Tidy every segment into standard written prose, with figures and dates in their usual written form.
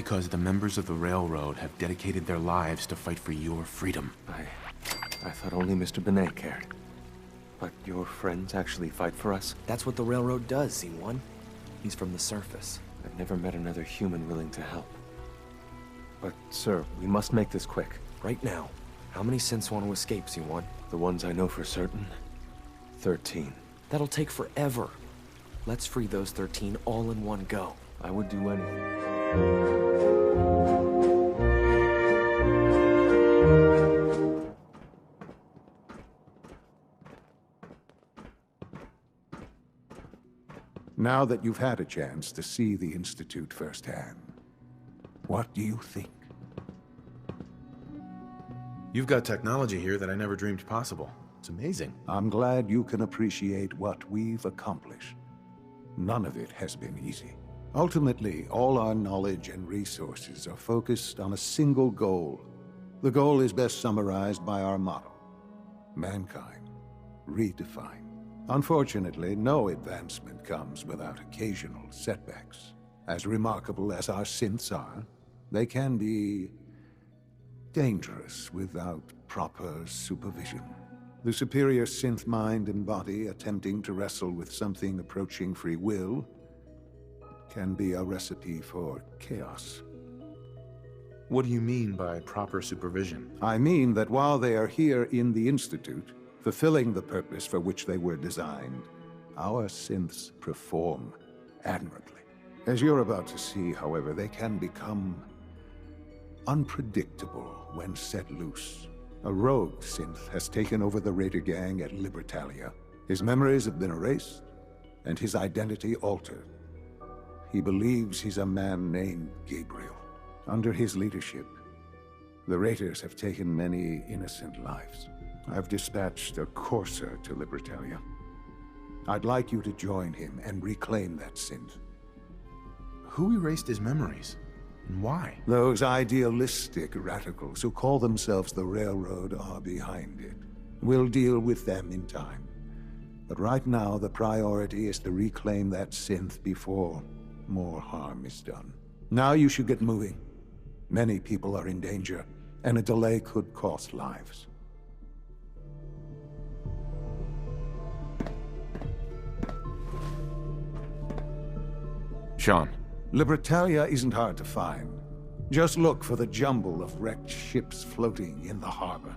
because the members of the Railroad have dedicated their lives to fight for your freedom. I thought only Mr. Benet cared. But your friends actually fight for us? That's what the Railroad does, C1. He's from the surface. I've never met another human willing to help. But, sir, we must make this quick. Right now, how many synths want to escape, C1? The ones I know for certain, 13. That'll take forever. Let's free those 13 all in one go. I would do anything. Now that you've had a chance to see the Institute firsthand, what do you think? You've got technology here that I never dreamed possible. It's amazing. I'm glad you can appreciate what we've accomplished. None of it has been easy. Ultimately, all our knowledge and resources are focused on a single goal. The goal is best summarized by our motto: mankind, redefined. Unfortunately, no advancement comes without occasional setbacks. As remarkable as our synths are, they can be dangerous without proper supervision. The superior synth mind and body attempting to wrestle with something approaching free will can be a recipe for chaos. What do you mean by proper supervision? I mean that while they are here in the Institute, fulfilling the purpose for which they were designed, our synths perform admirably. As you're about to see, however, they can become unpredictable when set loose. A rogue synth has taken over the Raider gang at Libertalia. His memories have been erased, and his identity altered. He believes he's a man named Gabriel. Under his leadership, the Raiders have taken many innocent lives. I've dispatched a courser to Libertalia. I'd like you to join him and reclaim that synth. Who erased his memories? And why? Those idealistic radicals who call themselves the Railroad are behind it. We'll deal with them in time. But right now, the priority is to reclaim that synth before more harm is done. Now you should get moving. Many people are in danger, and a delay could cost lives. Sean. Libertalia isn't hard to find. Just look for the jumble of wrecked ships floating in the harbor.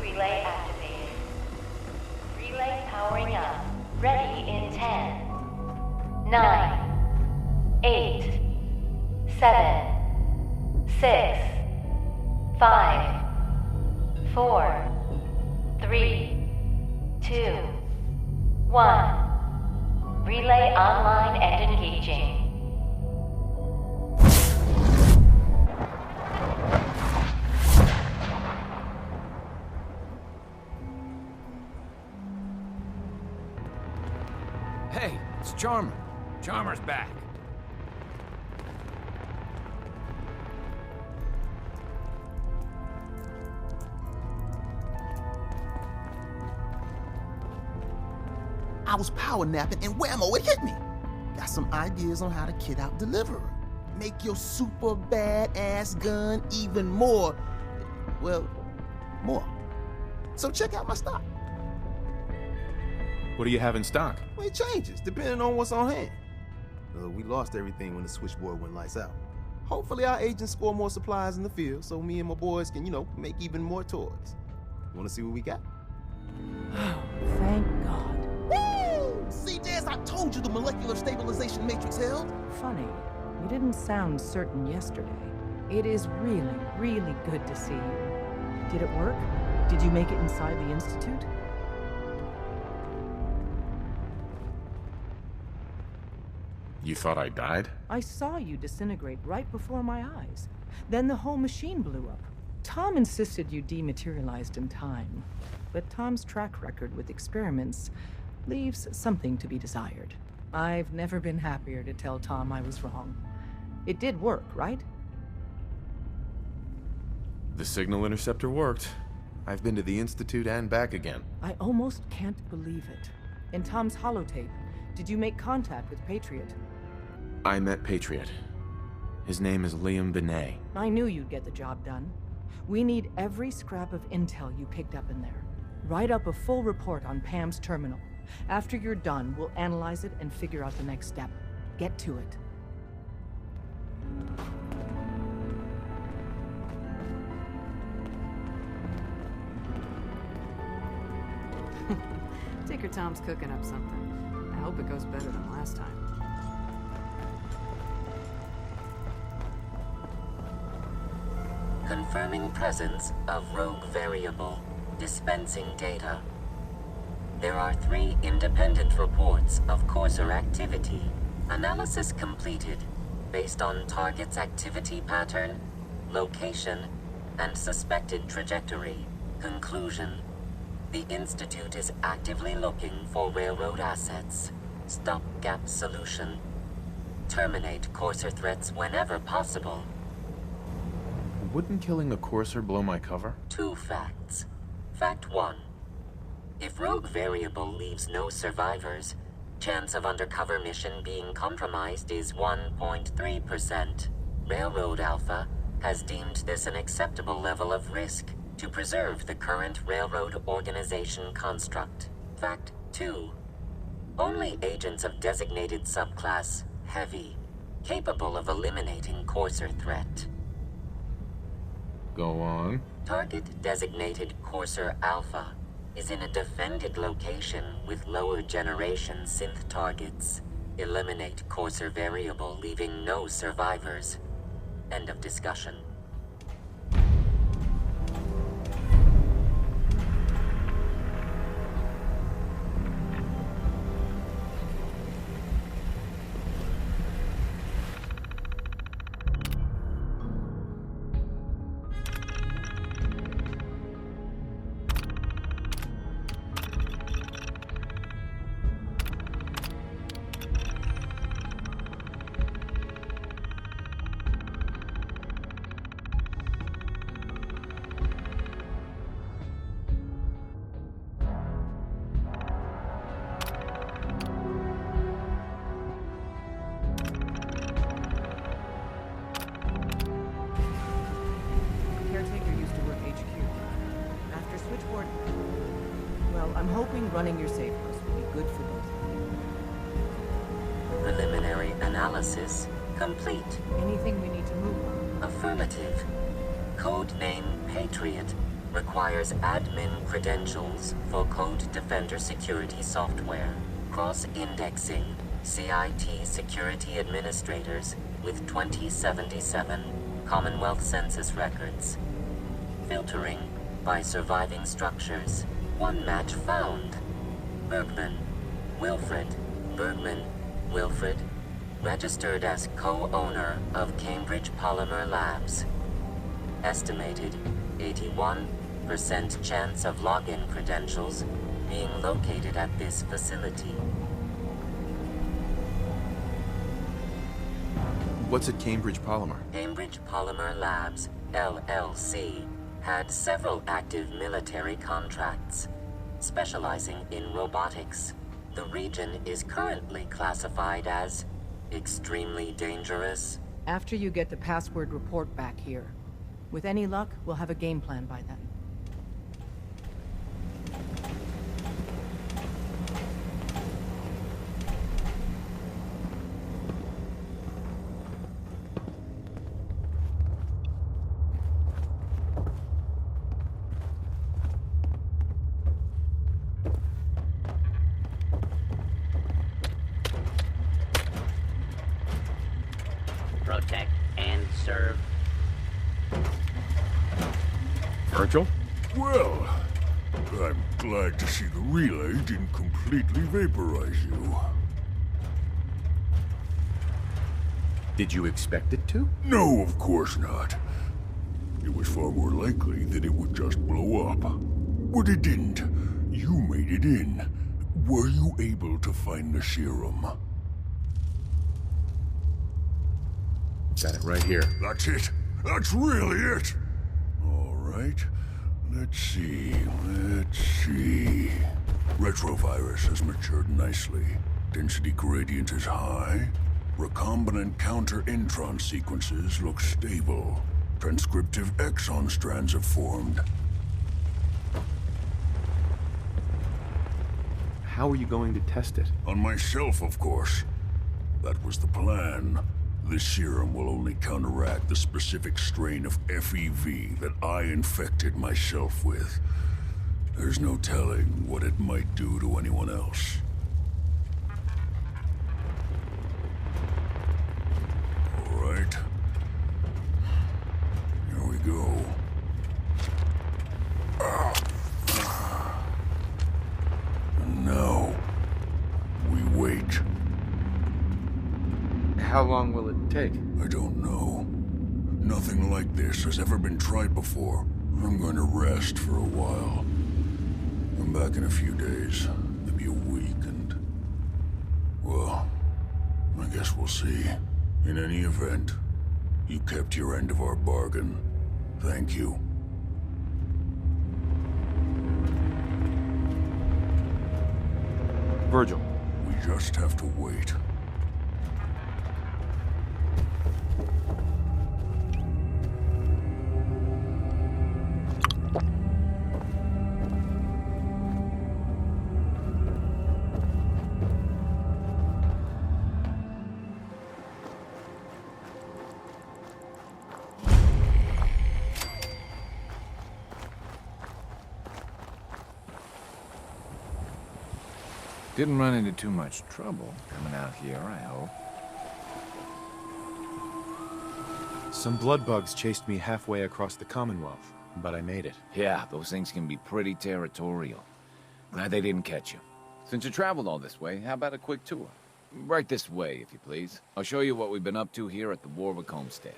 Relay activated. Relay powering up. Ready in 10, 9, 8, 7, 6, 5, 4, 3, 2, 1. Relay online and engaging. Hey, it's Charmer. Charmer's back. I was power napping and whammo, it hit me. Got some ideas on how to kit out Deliverer. Make your super badass gun even more, well, more. So check out my stock. What do you have in stock? Well, it changes depending on what's on hand. We lost everything when the switchboard went lights out. Hopefully our agents score more supplies in the field so me and my boys can, make even more toys. You wanna see what we got? Oh, thank God. Woo! See, Des, I told you the molecular stabilization matrix held. Funny, you didn't sound certain yesterday. It is really, really good to see you. Did it work? Did you make it inside the Institute? You thought I died? I saw you disintegrate right before my eyes. Then the whole machine blew up. Tom insisted you dematerialized in time. But Tom's track record with experiments leaves something to be desired. I've never been happier to tell Tom I was wrong. It did work, right? The signal interceptor worked. I've been to the Institute and back again. I almost can't believe it. In Tom's holotape, did you make contact with Patriot? I met Patriot. His name is Liam Benet. I knew you'd get the job done. We need every scrap of intel you picked up in there. Write up a full report on Pam's terminal. After you're done, we'll analyze it and figure out the next step. Get to it. Tinker Tom's cooking up something. I hope it goes better than last time. Confirming presence of rogue variable. Dispensing data. There are 3 independent reports of courser activity. Analysis completed based on target's activity pattern, location, and suspected trajectory. Conclusion. The Institute is actively looking for railroad assets. Stopgap solution. Terminate courser threats whenever possible. Wouldn't killing a courser blow my cover? 2 facts. Fact 1. If rogue variable leaves no survivors, chance of undercover mission being compromised is 1.3%. Railroad Alpha has deemed this an acceptable level of risk to preserve the current railroad organization construct. Fact 2. Only agents of designated subclass Heavy capable of eliminating courser threat. Go on. Target designated Courser Alpha is in a defended location with lower generation synth targets. Eliminate Courser variable, leaving no survivors. End of discussion. I'm hoping running your safe house will be good for both of you. Preliminary analysis complete. Anything we need to move on? Affirmative. Codename Patriot requires admin credentials for Code Defender security software. Cross-indexing CIT security administrators with 2077 Commonwealth Census records. Filtering by surviving structures. One match found. Bergman, Wilfred. Bergman, Wilfred. Registered as co-owner of Cambridge Polymer Labs. Estimated 81% chance of login credentials being located at this facility. What's at Cambridge Polymer? Cambridge Polymer Labs, LLC, had several active military contracts, specializing in robotics. The region is currently classified as extremely dangerous. After you get the password report back here. With any luck, we'll have a game plan by then. Protect and serve. Virgil? Well, I'm glad to see the relay didn't completely vaporize you. Did you expect it to? No, of course not. It was far more likely that it would just blow up. But it didn't. You made it in. Were you able to find the serum? Got it right here. That's it. That's really it. All right. Let's see. Retrovirus has matured nicely. Density gradient is high. Recombinant counter-intron sequences look stable. Transcriptive exon strands have formed. How are you going to test it? On myself, of course. That was the plan. This serum will only counteract the specific strain of FEV that I infected myself with. There's no telling what it might do to anyone else. All right. Here we go. And now, we wait. How long will it take? I don't know. Nothing like this has ever been tried before. I'm going to rest for a while. I'm back in a few days, maybe a week, and... well, I guess we'll see. In any event, you kept your end of our bargain. Thank you. Virgil. We just have to wait. Didn't run into too much trouble coming out here, I hope. Some blood bugs chased me halfway across the Commonwealth, but I made it. Yeah, those things can be pretty territorial. Glad they didn't catch you. Since you traveled all this way, how about a quick tour? Right this way, if you please. I'll show you what we've been up to here at the Warwick homestead.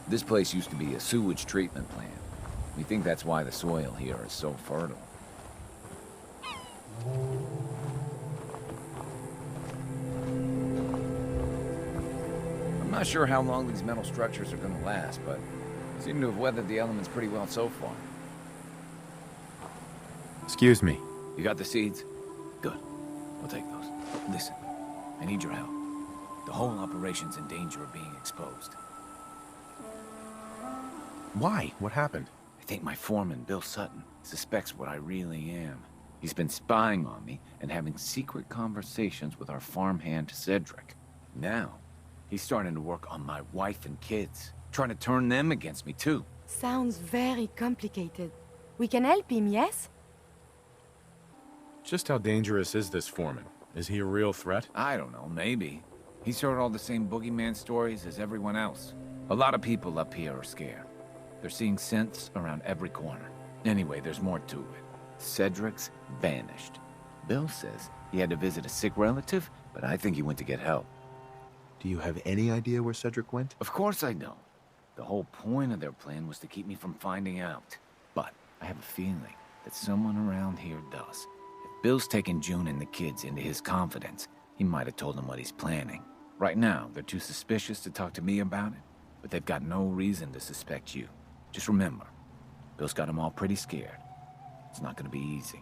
This place used to be a sewage treatment plant. We think that's why the soil here is so fertile. I'm not sure how long these metal structures are going to last, but seem to have weathered the elements pretty well so far. Excuse me. You got the seeds? Good. We'll take those. Listen, I need your help. The whole operation's in danger of being exposed. Why? What happened? I think my foreman, Bill Sutton, suspects what I really am. He's been spying on me and having secret conversations with our farmhand, Cedric. Now, he's starting to work on my wife and kids, trying to turn them against me, too. Sounds very complicated. We can help him, yes? Just how dangerous is this foreman? Is he a real threat? I don't know, maybe. He's heard all the same boogeyman stories as everyone else. A lot of people up here are scared. They're seeing scents around every corner. Anyway, there's more to it. Cedric's vanished. Bill says he had to visit a sick relative, but I think he went to get help. Do you have any idea where Cedric went? Of course I don't. The whole point of their plan was to keep me from finding out. But I have a feeling that someone around here does. If Bill's taken June and the kids into his confidence, he might have told them what he's planning. Right now, they're too suspicious to talk to me about it, but they've got no reason to suspect you. Just remember, Bill's got them all pretty scared. It's not gonna be easy.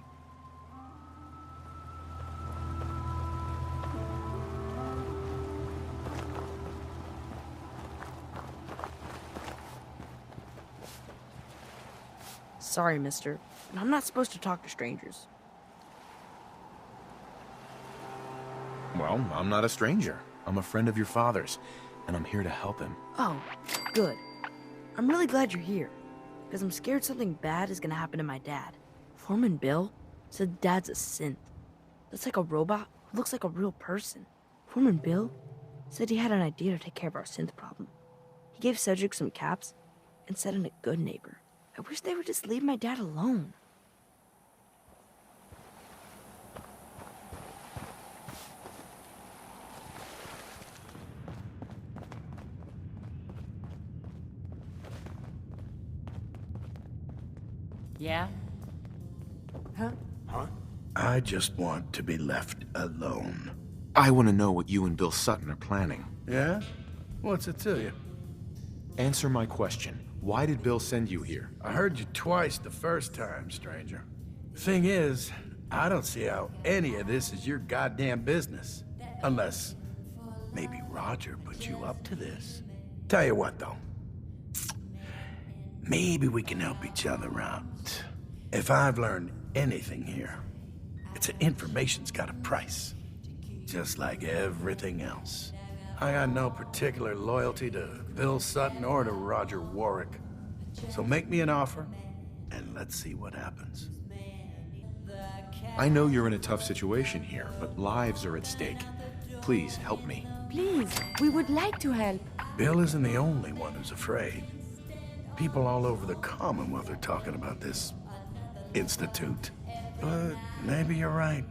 Sorry, mister, but I'm not supposed to talk to strangers. Well, I'm not a stranger. I'm a friend of your father's, and I'm here to help him. Oh, good. I'm really glad you're here, because I'm scared something bad is gonna happen to my dad. Foreman Bill said Dad's a synth. That's like a robot who looks like a real person. Foreman Bill said he had an idea to take care of our synth problem. He gave Cedric some caps and said in a good neighbor, I wish they would just leave my dad alone. Yeah? Huh? I just want to be left alone. I want to know what you and Bill Sutton are planning. Yeah? What's it to you? Answer my question. Why did Bill send you here? I heard you twice the first time, stranger. Thing is, I don't see how any of this is your goddamn business. Unless maybe Roger put you up to this. Tell you what, though. Maybe we can help each other out. If I've learned anything here, it's that information's got a price. Just like everything else. I got no particular loyalty to Bill Sutton or to Roger Warwick. So make me an offer, and let's see what happens. I know you're in a tough situation here, but lives are at stake. Please, help me. Please, we would like to help. Bill isn't the only one who's afraid. People all over the Commonwealth are talking about this institute. But maybe you're right.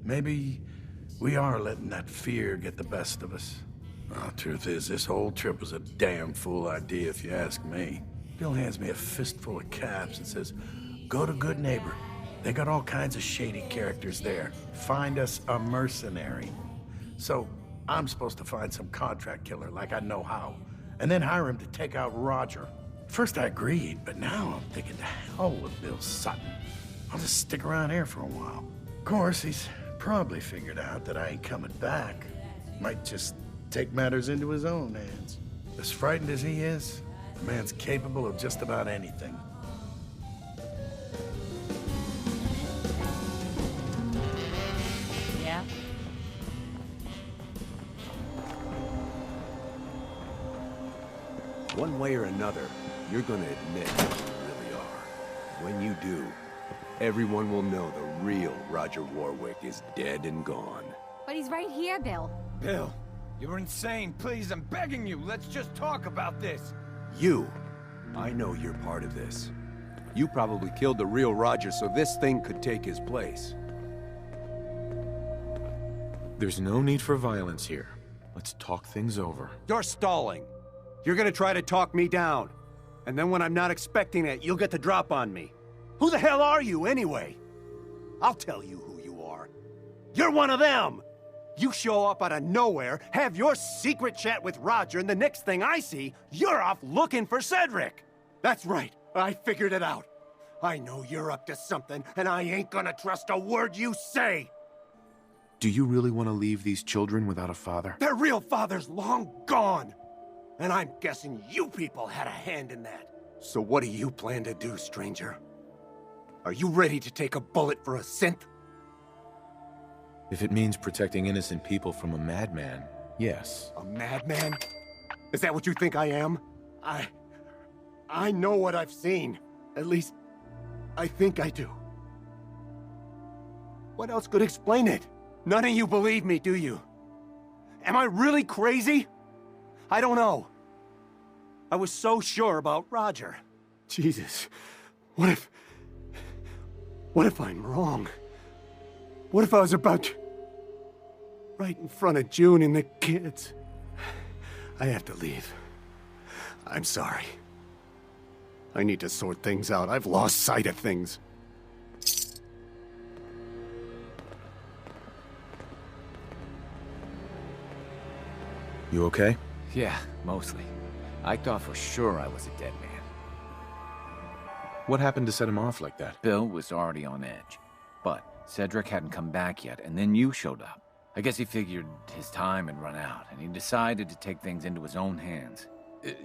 Maybe we are letting that fear get the best of us. Well, truth is, this whole trip was a damn fool idea if you ask me. Bill hands me a fistful of caps and says, go to Good Neighbor. They got all kinds of shady characters there. Find us a mercenary. So, I'm supposed to find some contract killer like I know how, and then hire him to take out Roger. First I agreed, but now I'm thinking to hell with Bill Sutton. I'll just stick around here for a while. Of course, he's probably figured out that I ain't coming back. Might just take matters into his own hands. As frightened as he is, the man's capable of just about anything. Yeah? One way or another, you're gonna admit what you really are. When you do, everyone will know the real Roger Warwick is dead and gone. But he's right here, Bill. Bill, you're insane. Please, I'm begging you. Let's just talk about this. You, I know you're part of this. You probably killed the real Roger so this thing could take his place. There's no need for violence here. Let's talk things over. You're stalling. You're gonna try to talk me down. And then when I'm not expecting it, you'll get the drop on me. Who the hell are you, anyway? I'll tell you who you are. You're one of them! You show up out of nowhere, have your secret chat with Roger, and the next thing I see, you're off looking for Cedric! That's right, I figured it out. I know you're up to something, and I ain't gonna trust a word you say! Do you really want to leave these children without a father? Their real father's long gone! And I'm guessing you people had a hand in that. So what do you plan to do, stranger? Are you ready to take a bullet for a synth? If it means protecting innocent people from a madman, yes. A madman? Is that what you think I am? I know what I've seen. At least, I think I do. What else could explain it? None of you believe me, do you? Am I really crazy? I don't know. I was so sure about Roger. Jesus, what if I'm wrong? What if I was about to... right in front of June and the kids? I have to leave. I'm sorry. I need to sort things out. I've lost sight of things. You okay? Yeah, mostly. I thought for sure I was a dead man. What happened to set him off like that? Bill was already on edge. But Cedric hadn't come back yet, and then you showed up. I guess he figured his time had run out, and he decided to take things into his own hands.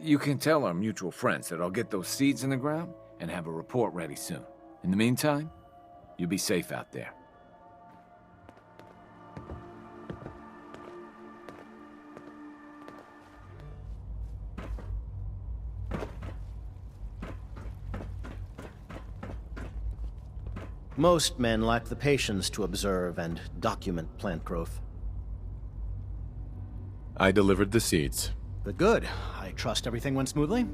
You can tell our mutual friends that I'll get those seeds in the ground and have a report ready soon. In the meantime, you be safe out there. Most men lack the patience to observe and document plant growth. I delivered the seeds. But good. I trust everything went smoothly.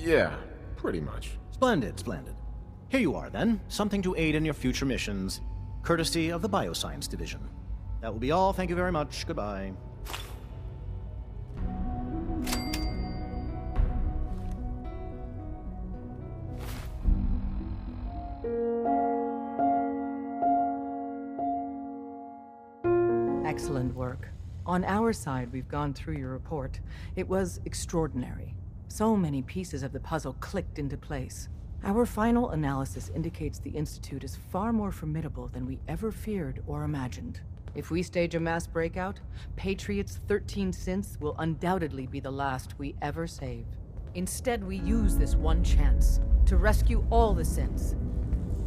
Yeah, pretty much. Splendid, splendid. Here you are, then. Something to aid in your future missions, courtesy of the Bioscience Division. That will be all. Thank you very much. Goodbye. Excellent work. On our side, we've gone through your report. It was extraordinary. So many pieces of the puzzle clicked into place. Our final analysis indicates the Institute is far more formidable than we ever feared or imagined. If we stage a mass breakout, Patriot's 13 synths will undoubtedly be the last we ever save. Instead, we use this one chance to rescue all the synths.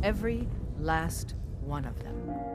Every last one of them.